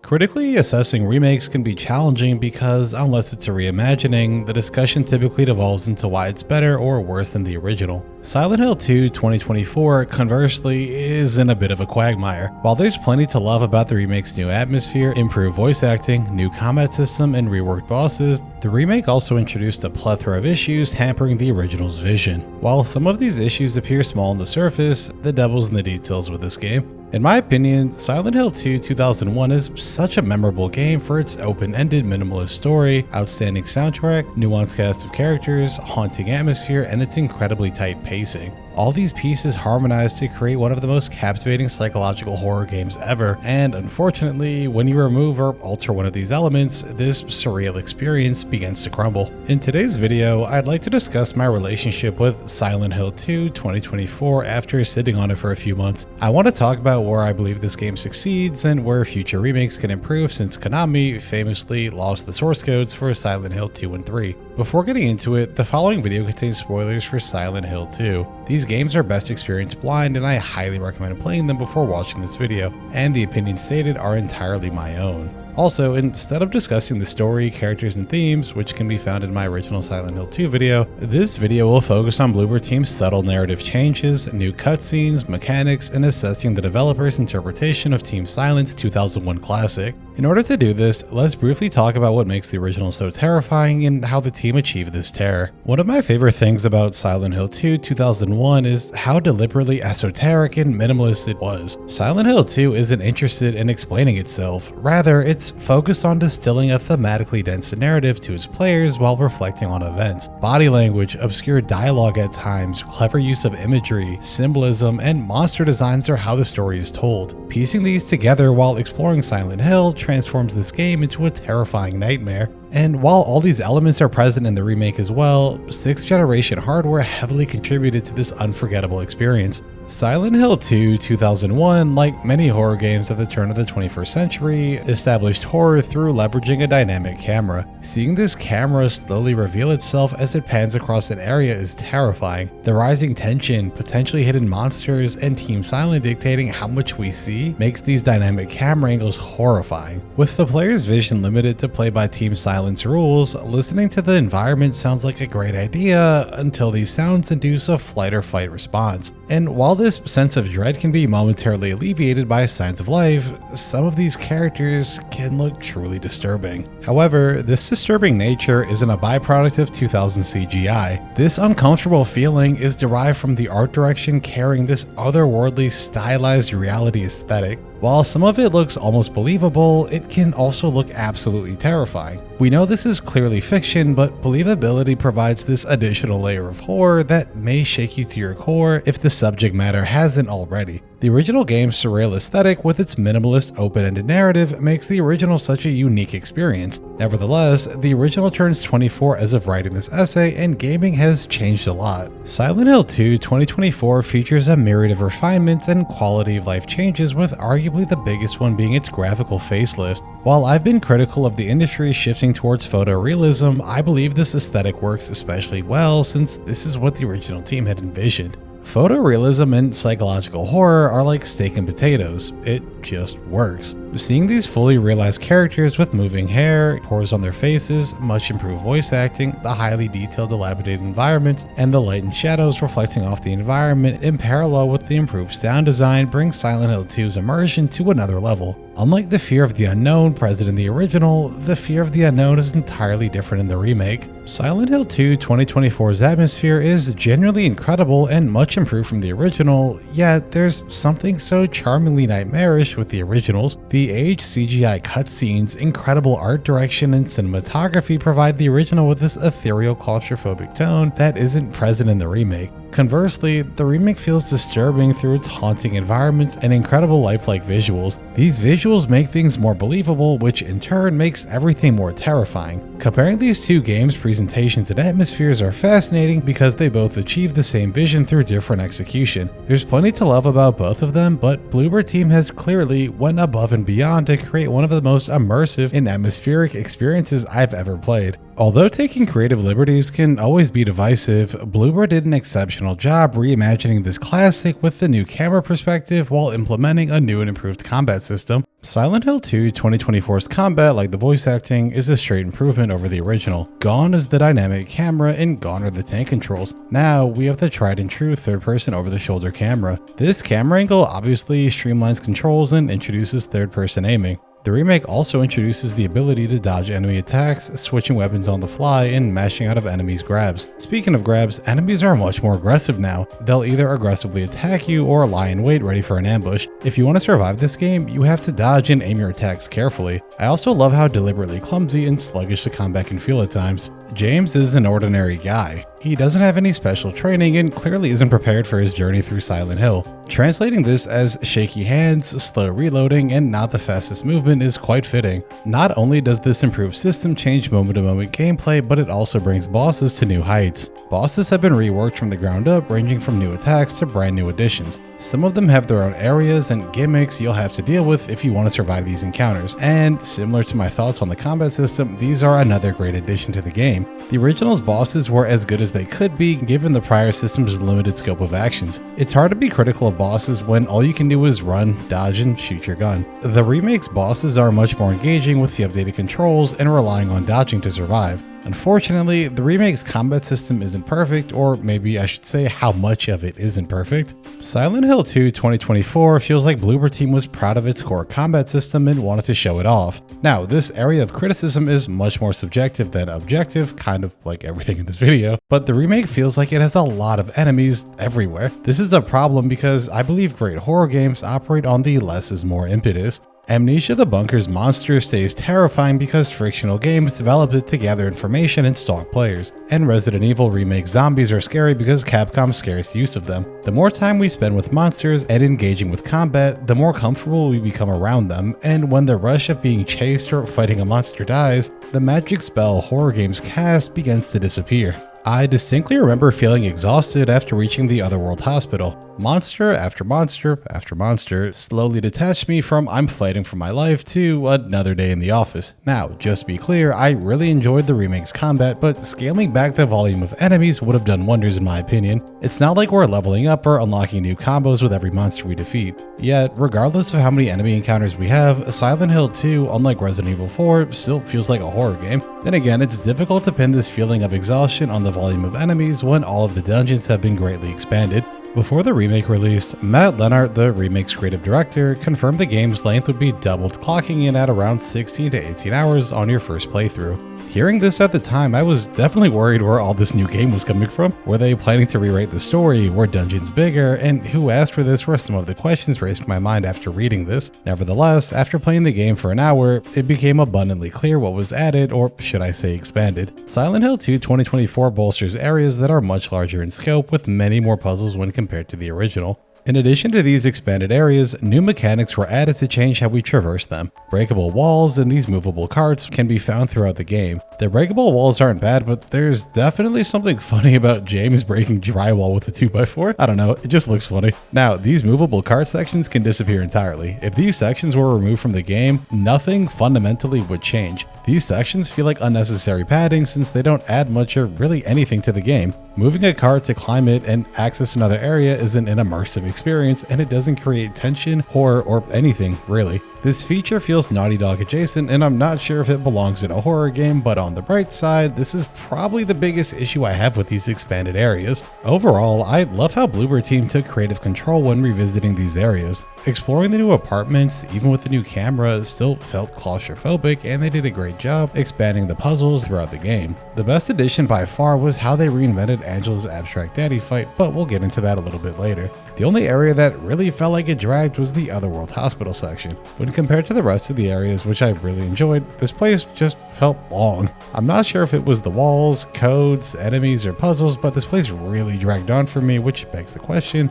Critically assessing remakes can be challenging because, unless it's a reimagining, the discussion typically devolves into why it's better or worse than the original. Silent Hill 2 2024, conversely, is in a bit of a quagmire. While there's plenty to love about the remake's new atmosphere, improved voice acting, new combat system, and reworked bosses, the remake also introduced a plethora of issues hampering the original's vision. While some of these issues appear small on the surface, the devil's in the details with this game. In my opinion, Silent Hill 2 2001 is such a memorable game for its open-ended minimalist story, outstanding soundtrack, nuanced cast of characters, haunting atmosphere, and its incredibly tight pacing. All these pieces harmonize to create one of the most captivating psychological horror games ever, and unfortunately, when you remove or alter one of these elements, this surreal experience begins to crumble. In today's video, I'd like to discuss my relationship with Silent Hill 2 2024 after sitting on it for a few months. I want to talk about where I believe this game succeeds and where future remakes can improve, since Konami famously lost the source codes for Silent Hill 2 and 3. Before getting into it, the following video contains spoilers for Silent Hill 2. These games are best experienced blind, and I highly recommend playing them before watching this video, and the opinions stated are entirely my own. Also, instead of discussing the story, characters, and themes, which can be found in my original Silent Hill 2 video, this video will focus on Bloober Team's subtle narrative changes, new cutscenes, mechanics, and assessing the developer's interpretation of Team Silent's 2001 classic. In order to do this, let's briefly talk about what makes the original so terrifying and how the team achieved this terror. One of my favorite things about Silent Hill 2 2001 is how deliberately esoteric and minimalist it was. Silent Hill 2 isn't interested in explaining itself, rather it's focused on distilling a thematically dense narrative to its players while reflecting on events. Body language, obscure dialogue at times, clever use of imagery, symbolism, and monster designs are how the story is told. Piecing these together while exploring Silent Hill transforms this game into a terrifying nightmare. And while all these elements are present in the remake as well, 6th generation hardware heavily contributed to this unforgettable experience. Silent Hill 2 2001, like many horror games at the turn of the 21st century, established horror through leveraging a dynamic camera. Seeing this camera slowly reveal itself as it pans across an area is terrifying. The rising tension, potentially hidden monsters, and Team Silent dictating how much we see makes these dynamic camera angles horrifying. With the player's vision limited to play by Team Silent's rules, listening to the environment sounds like a great idea until these sounds induce a flight or fight response. And while this sense of dread can be momentarily alleviated by signs of life, some of these characters can look truly disturbing. However, this disturbing nature isn't a byproduct of 2000 CGI. This uncomfortable feeling is derived from the art direction carrying this otherworldly stylized reality aesthetic. While some of it looks almost believable, it can also look absolutely terrifying. We know this is clearly fiction, but believability provides this additional layer of horror that may shake you to your core if the subject matter hasn't already. The original game's surreal aesthetic with its minimalist open-ended narrative makes the original such a unique experience. Nevertheless, the original turns 24 as of writing this essay, and gaming has changed a lot. Silent Hill 2 2024 features a myriad of refinements and quality of life changes, with arguably the biggest one being its graphical facelift. While I've been critical of the industry shifting towards photorealism, I believe this aesthetic works especially well since this is what the original team had envisioned. Photorealism and psychological horror are like steak and potatoes. It just works. Seeing these fully realized characters with moving hair, pores on their faces, much improved voice acting, the highly detailed dilapidated environment, and the light and shadows reflecting off the environment in parallel with the improved sound design brings Silent Hill 2's immersion to another level. Unlike the fear of the unknown present in the original, the fear of the unknown is entirely different in the remake. Silent Hill 2 2024's atmosphere is genuinely incredible and much improved from the original, yet there's something so charmingly nightmarish with the originals. The aged CGI cutscenes, incredible art direction, and cinematography provide the original with this ethereal claustrophobic tone that isn't present in the remake. Conversely, the remake feels disturbing through its haunting environments and incredible lifelike visuals. These visuals make things more believable, which in turn makes everything more terrifying. Comparing these two games' presentations and atmospheres are fascinating because they both achieve the same vision through different execution. There's plenty to love about both of them, but Bloober Team has clearly went above and beyond to create one of the most immersive and atmospheric experiences I've ever played. Although taking creative liberties can always be divisive, Bloober did an exceptional job reimagining this classic with the new camera perspective while implementing a new and improved combat system. Silent Hill 2 2024's combat, like the voice acting, is a straight improvement over the original. Gone is the dynamic camera and gone are the tank controls. Now we have the tried and true third person over the shoulder camera. This camera angle obviously streamlines controls and introduces third person aiming. The remake also introduces the ability to dodge enemy attacks, switching weapons on the fly, and mashing out of enemies' grabs. Speaking of grabs, enemies are much more aggressive now. They'll either aggressively attack you or lie in wait ready for an ambush. If you want to survive this game, you have to dodge and aim your attacks carefully. I also love how deliberately clumsy and sluggish the combat can feel at times. James is an ordinary guy. He doesn't have any special training and clearly isn't prepared for his journey through Silent Hill. Translating this as shaky hands, slow reloading, and not the fastest movement is quite fitting. Not only does this improved system change moment-to-moment gameplay, but it also brings bosses to new heights. Bosses have been reworked from the ground up, ranging from new attacks to brand new additions. Some of them have their own areas and gimmicks you'll have to deal with if you want to survive these encounters, and similar to my thoughts on the combat system, these are another great addition to the game. The original's bosses were as good as they could be given the prior system's limited scope of actions. It's hard to be critical of bosses when all you can do is run, dodge, and shoot your gun. The remake's bosses are much more engaging with the updated controls and relying on dodging to survive. Unfortunately, the remake's combat system isn't perfect, or maybe I should say how much of it isn't perfect. Silent Hill 2 2024 feels like Bloober Team was proud of its core combat system and wanted to show it off. Now, this area of criticism is much more subjective than objective, kind of like everything in this video, but the remake feels like it has a lot of enemies everywhere. This is a problem because I believe great horror games operate on the less is more impetus. Amnesia the Bunker's monster stays terrifying because fictional games developed it to gather information and stalk players. And Resident Evil Remake zombies are scary because Capcom scarce use of them. The more time we spend with monsters and engaging with combat, the more comfortable we become around them, and when the rush of being chased or fighting a monster dies, the magic spell horror games cast begins to disappear. I distinctly remember feeling exhausted after reaching the Otherworld Hospital. Monster after monster after monster slowly detached me from I'm fighting for my life to another day in the office. Now, just to be clear, I really enjoyed the remake's combat, but scaling back the volume of enemies would have done wonders in my opinion. It's not like we're leveling up or unlocking new combos with every monster we defeat. Yet, regardless of how many enemy encounters we have, Silent Hill 2, unlike Resident Evil 4, still feels like a horror game. Then again, it's difficult to pin this feeling of exhaustion on the volume of enemies when all of the dungeons have been greatly expanded. Before the remake released, Matt Lennart, the remake's creative director, confirmed the game's length would be doubled, clocking in at around 16 to 18 hours on your first playthrough. Hearing this at the time, I was definitely worried where all this new game was coming from. Were they planning to rewrite the story? Were dungeons bigger? And who asked for this were some of the questions raised in my mind after reading this. Nevertheless, after playing the game for an hour, it became abundantly clear what was added, or should I say expanded. Silent Hill 2 2024 bolsters areas that are much larger in scope with many more puzzles when compared to the original. In addition to these expanded areas, new mechanics were added to change how we traverse them. Breakable walls and these movable carts can be found throughout the game. The breakable walls aren't bad, but there's definitely something funny about James breaking drywall with a 2x4. I don't know, it just looks funny. Now, these movable cart sections can disappear entirely. If these sections were removed from the game, nothing fundamentally would change. These sections feel like unnecessary padding since they don't add much or really anything to the game. Moving a cart to climb it and access another area isn't an immersive experience, and it doesn't create tension, horror, or anything, really. This feature feels Naughty Dog adjacent, and I'm not sure if it belongs in a horror game, but on the bright side, this is probably the biggest issue I have with these expanded areas. Overall, I love how Bloober Team took creative control when revisiting these areas. Exploring the new apartments, even with the new camera, still felt claustrophobic, and they did a great job expanding the puzzles throughout the game. The best addition by far was how they reinvented Angela's abstract daddy fight, but we'll get into that a little bit later. The only area that really felt like it dragged was the Otherworld Hospital section. When compared to the rest of the areas, which I really enjoyed, this place just felt long. I'm not sure if it was the walls, codes, enemies, or puzzles, but this place really dragged on for me, which begs the question,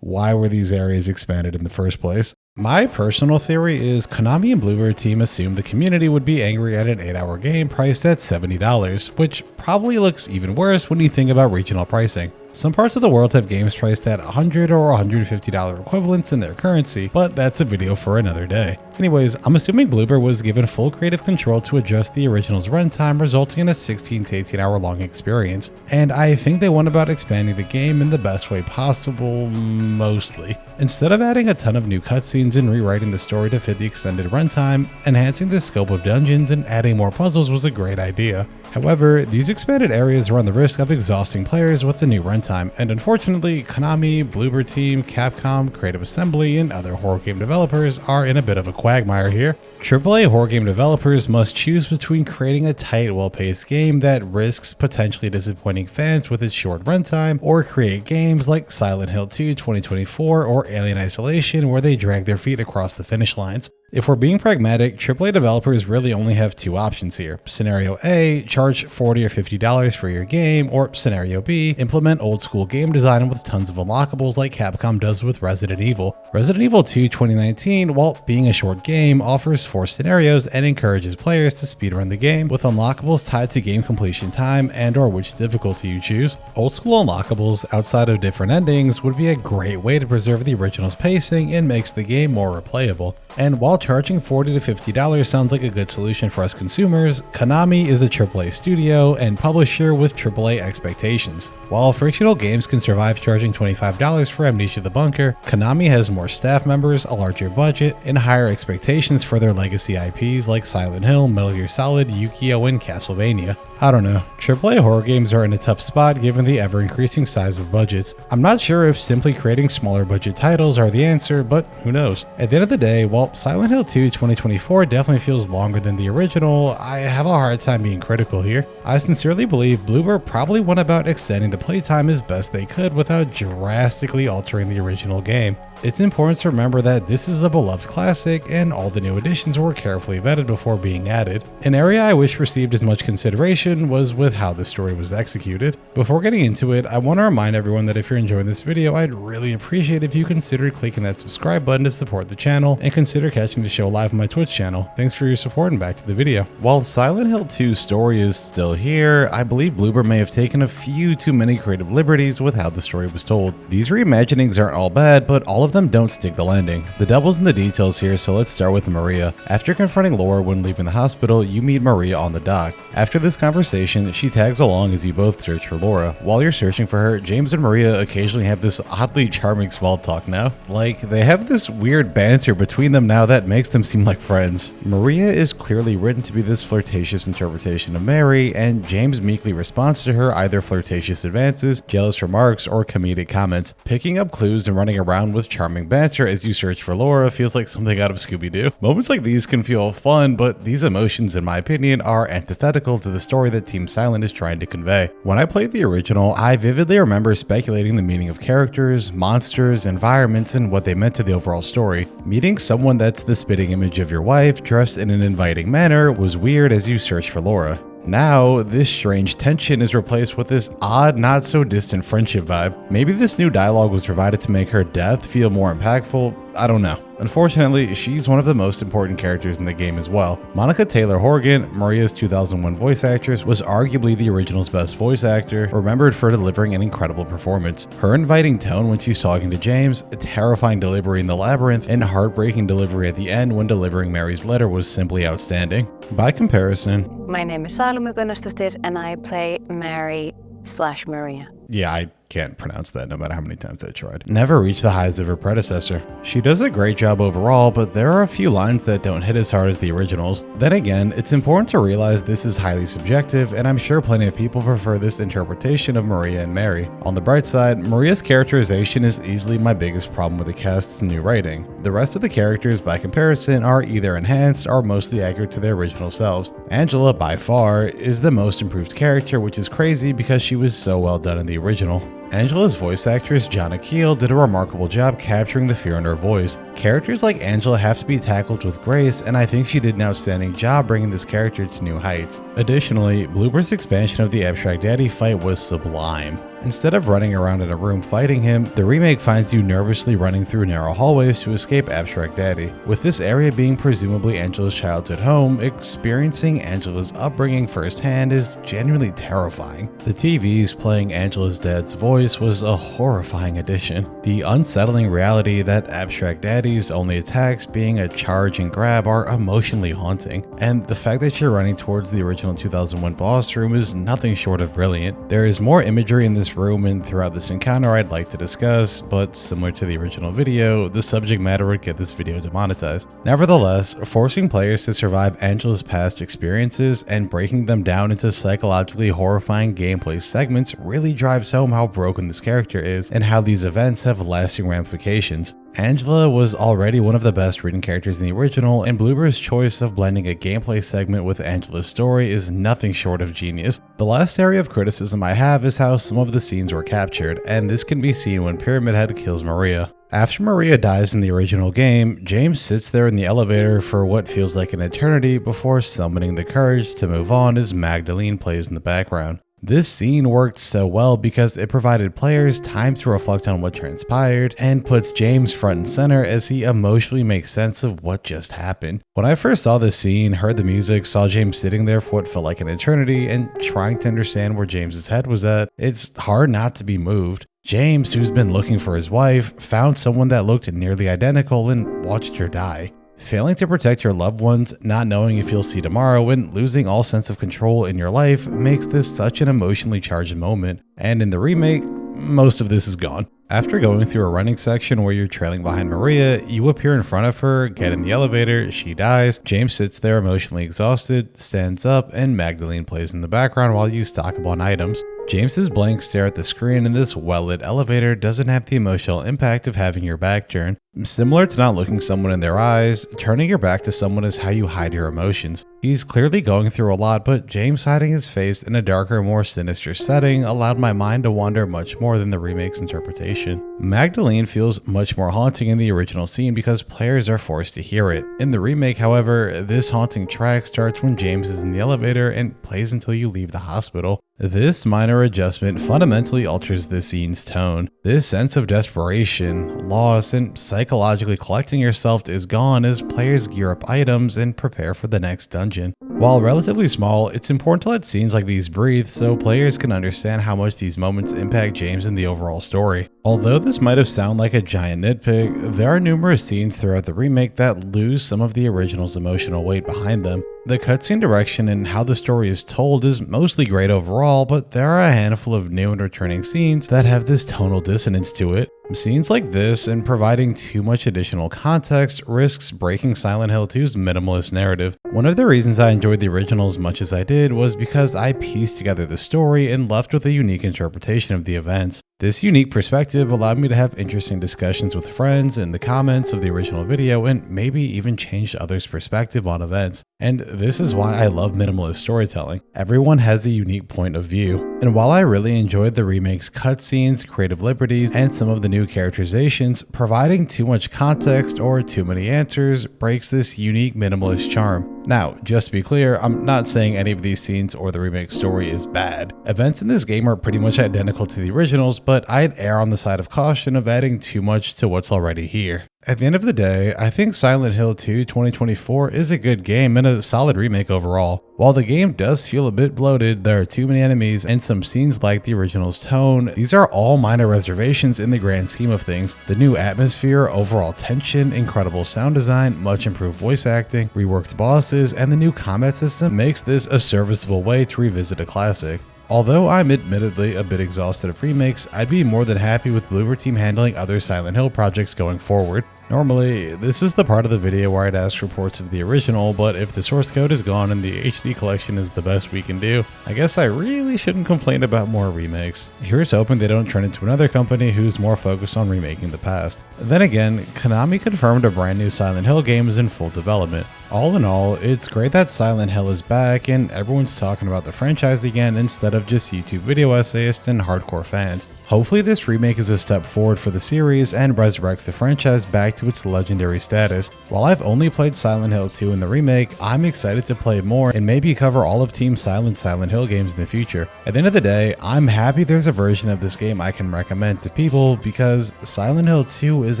why were these areas expanded in the first place? My personal theory is Konami and Bloober Team assumed the community would be angry at an 8-hour game priced at $70, which probably looks even worse when you think about regional pricing. Some parts of the world have games priced at $100 or $150 equivalents in their currency, but that's a video for another day. Anyways, I'm assuming Bloober was given full creative control to adjust the original's runtime, resulting in a 16 to 18 hour long experience, and I think they went about expanding the game in the best way possible, mostly. Instead of adding a ton of new cutscenes and rewriting the story to fit the extended runtime, enhancing the scope of dungeons and adding more puzzles was a great idea. However, these expanded areas run the risk of exhausting players with the new runtime, and unfortunately, Konami, Bloober Team, Capcom, Creative Assembly, and other horror game developers are in a bit of a quagmire here. AAA horror game developers must choose between creating a tight, well-paced game that risks potentially disappointing fans with its short runtime, or create games like Silent Hill 2 2024 or Alien Isolation where they drag their feet across the finish lines. If we're being pragmatic, AAA developers really only have two options here. Scenario A, charge $40 or $50 for your game, or Scenario B, implement old school game design with tons of unlockables like Capcom does with Resident Evil. Resident Evil 2 2019, while being a short game, offers 4 scenarios and encourages players to speedrun the game with unlockables tied to game completion time and or which difficulty you choose. Old school unlockables outside of different endings would be a great way to preserve the original's pacing and makes the game more replayable. And while charging $40 to $50 sounds like a good solution for us consumers, Konami is a AAA studio and publisher with AAA expectations. While frictional games can survive charging $25 for Amnesia the Bunker, Konami has more staff members, a larger budget, and higher expectations for their legacy IPs like Silent Hill, Metal Gear Solid, Yu-Gi-Oh!, and Castlevania. I don't know, AAA horror games are in a tough spot given the ever-increasing size of budgets. I'm not sure if simply creating smaller budget titles are the answer, but who knows. At the end of the day, while Silent Hill 2 2024 definitely feels longer than the original, I have a hard time being critical here. I sincerely believe Bloober probably went about extending the playtime as best they could without drastically altering the original game. It's important to remember that this is a beloved classic and all the new additions were carefully vetted before being added. An area I wish received as much consideration was with how the story was executed. Before getting into it, I want to remind everyone that if you're enjoying this video, I'd really appreciate if you consider clicking that subscribe button to support the channel and consider catching the show live on my Twitch channel. Thanks for your support and back to the video. While Silent Hill 2's story is still here, I believe Bloober may have taken a few too many creative liberties with how the story was told. These reimaginings aren't all bad, but all of them don't stick the landing. The devil's in the details here, so let's start with Maria. After confronting Laura when leaving the hospital, you meet Maria on the dock. After this conversation, she tags along as you both search for Laura. While you're searching for her, James and Maria occasionally have this oddly charming small talk now. Like, they have this weird banter between them now that makes them seem like friends. Maria is clearly written to be this flirtatious interpretation of Mary, and James meekly responds to her either flirtatious advances, jealous remarks, or comedic comments. Picking up clues and running around with charming banter as you search for Laura feels like something out of Scooby-Doo. Moments like these can feel fun, but these emotions, in my opinion, are antithetical to the story that Team Silent is trying to convey. When I played the original, I vividly remember speculating the meaning of characters, monsters, environments, and what they meant to the overall story. Meeting someone that's the spitting image of your wife, dressed in an inviting manner, was weird as you search for Laura. Now, this strange tension is replaced with this odd, not so distant friendship vibe. Maybe this new dialogue was provided to make her death feel more impactful, I don't know. Unfortunately, she's one of the most important characters in the game as well. Monica Taylor Horgan, Maria's 2001 voice actress, was arguably the original's best voice actor, remembered for delivering an incredible performance. Her inviting tone when she's talking to James, a terrifying delivery in the labyrinth, and heartbreaking delivery at the end when delivering Mary's letter was simply outstanding. By comparison, my name is Salome Gunnarsdottir and I play Mary/Maria. Yeah, I can't pronounce that no matter how many times I tried. Never reached the highs of her predecessor. She does a great job overall, but there are a few lines that don't hit as hard as the originals. Then again, it's important to realize this is highly subjective, and I'm sure plenty of people prefer this interpretation of Maria and Mary. On the bright side, Maria's characterization is easily my biggest problem with the cast's new writing. The rest of the characters, by comparison, are either enhanced or mostly accurate to their original selves. Angela, by far, is the most improved character, which is crazy because she was so well done in the original. Angela's voice actress, Jonna Keel, did a remarkable job capturing the fear in her voice. Characters like Angela have to be tackled with grace, and I think she did an outstanding job bringing this character to new heights. Additionally, Bloober's expansion of the Abstract Daddy fight was sublime. Instead of running around in a room fighting him, the remake finds you nervously running through narrow hallways to escape Abstract Daddy. With this area being presumably Angela's childhood home, experiencing Angela's upbringing firsthand is genuinely terrifying. The TVs playing Angela's dad's voice was a horrifying addition. The unsettling reality that Abstract Daddy's only attacks being a charge and grab are emotionally haunting, and the fact that you're running towards the original 2001 boss room is nothing short of brilliant. There is more imagery in this room and throughout this encounter I'd like to discuss, but similar to the original video, the subject matter would get this video demonetized. Nevertheless, forcing players to survive Angela's past experiences and breaking them down into psychologically horrifying gameplay segments really drives home how broken this character is and how these events have lasting ramifications. Angela was already one of the best written characters in the original, and Bloober's choice of blending a gameplay segment with Angela's story is nothing short of genius. The last area of criticism I have is how some of the scenes were captured, and this can be seen when Pyramid Head kills Maria. After Maria dies in the original game, James sits there in the elevator for what feels like an eternity before summoning the courage to move on as Magdalene plays in the background. This scene worked so well because it provided players time to reflect on what transpired and puts James front and center as he emotionally makes sense of what just happened. When I first saw this scene, heard the music, saw James sitting there for what felt like an eternity and trying to understand where James's head was at, it's hard not to be moved. James, who's been looking for his wife, found someone that looked nearly identical and watched her die. Failing to protect your loved ones, not knowing if you'll see tomorrow, and losing all sense of control in your life makes this such an emotionally charged moment. And in the remake, most of this is gone. After going through a running section where you're trailing behind Maria, you appear in front of her, get in the elevator, she dies, James sits there emotionally exhausted, stands up, and Magdalene plays in the background while you stock up on items. James's blank stare at the screen in this well-lit elevator doesn't have the emotional impact of having your back turned. Similar to not looking someone in their eyes, turning your back to someone is how you hide your emotions. He's clearly going through a lot, but James hiding his face in a darker, more sinister setting allowed my mind to wander much more than the remake's interpretation. Magdalene feels much more haunting in the original scene because players are forced to hear it. In the remake, however, this haunting track starts when James is in the elevator and plays until you leave the hospital. This minor adjustment fundamentally alters the scene's tone. This sense of desperation, loss, and psychologically collecting yourself is gone as players gear up items and prepare for the next dungeon. While relatively small, it's important to let scenes like these breathe so players can understand how much these moments impact James and the overall story. Although this might have sounded like a giant nitpick, there are numerous scenes throughout the remake that lose some of the original's emotional weight behind them. The cutscene direction and how the story is told is mostly great overall, but there are a handful of new and returning scenes that have this tonal dissonance to it. Scenes like this and providing too much additional context risks breaking Silent Hill 2's minimalist narrative. One of the reasons I enjoyed the original as much as I did was because I pieced together the story and left with a unique interpretation of the events. This unique perspective allowed me to have interesting discussions with friends in the comments of the original video and maybe even change others' perspective on events. And this is why I love minimalist storytelling. Everyone has a unique point of view. And while I really enjoyed the remake's cutscenes, creative liberties, and some of the new characterizations, providing too much context or too many answers breaks this unique minimalist charm. Now, just to be clear, I'm not saying any of these scenes or the remake story is bad. Events in this game are pretty much identical to the originals, but I'd err on the side of caution of adding too much to what's already here. At the end of the day, I think Silent Hill 2 2024 is a good game and a solid remake overall. While the game does feel a bit bloated, there are too many enemies and some scenes like the original's tone, these are all minor reservations in the grand scheme of things. The new atmosphere, overall tension, incredible sound design, much improved voice acting, reworked bosses, and the new combat system makes this a serviceable way to revisit a classic. Although I'm admittedly a bit exhausted of remakes, I'd be more than happy with Bloober Team handling other Silent Hill projects going forward. Normally, this is the part of the video where I'd ask reports of the original, but if the source code is gone and the HD collection is the best we can do, I guess I really shouldn't complain about more remakes. Here's hoping they don't turn into another company who's more focused on remaking the past. Then again, Konami confirmed a brand new Silent Hill game is in full development. All in all, it's great that Silent Hill is back and everyone's talking about the franchise again instead of just YouTube video essayists and hardcore fans. Hopefully this remake is a step forward for the series and resurrects the franchise back to its legendary status. While I've only played Silent Hill 2 in the remake, I'm excited to play more and maybe cover all of Team Silent's Silent Hill games in the future. At the end of the day, I'm happy there's a version of this game I can recommend to people because Silent Hill 2 is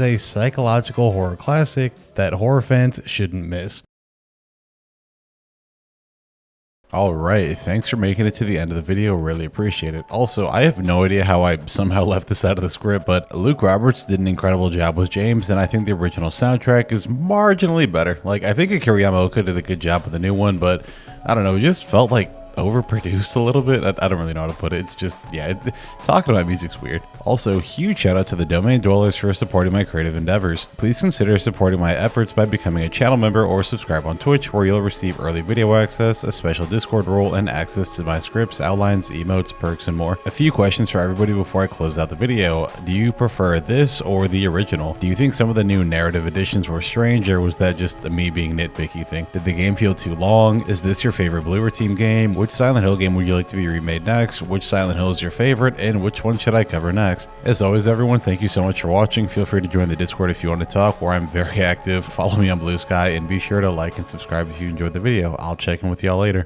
a psychological horror classic that horror fans shouldn't miss. Alright, thanks for making it to the end of the video, really appreciate it. Also, I have no idea how I somehow left this out of the script, but Luke Roberts did an incredible job with James, and I think the original soundtrack is marginally better. Like, I think Akira Yamaoka did a good job with the new one, but I don't know, it just felt like overproduced a little bit. I don't really know how to put it. It's just, yeah, talking about music's weird. Also, huge shout out to the Domain Dwellers for supporting my creative endeavors. Please consider supporting my efforts by becoming a channel member or subscribe on Twitch, where you'll receive early video access, a special Discord role, and access to my scripts, outlines, emotes, perks, and more. A few questions for everybody before I close out the video. Do you prefer this or the original? Do you think some of the new narrative additions were strange, or was that just a me being nitpicky thing? Did the game feel too long? Is this your favorite Bloober Team game? Which Silent Hill game would you like to be remade next? Which Silent Hill is your favorite, and which one should I cover next? As always, everyone, thank you so much for watching. Feel free to join the Discord if you want to talk, where I'm very active. Follow me on Blue Sky, and be sure to like and subscribe if you enjoyed the video. I'll check in with y'all later.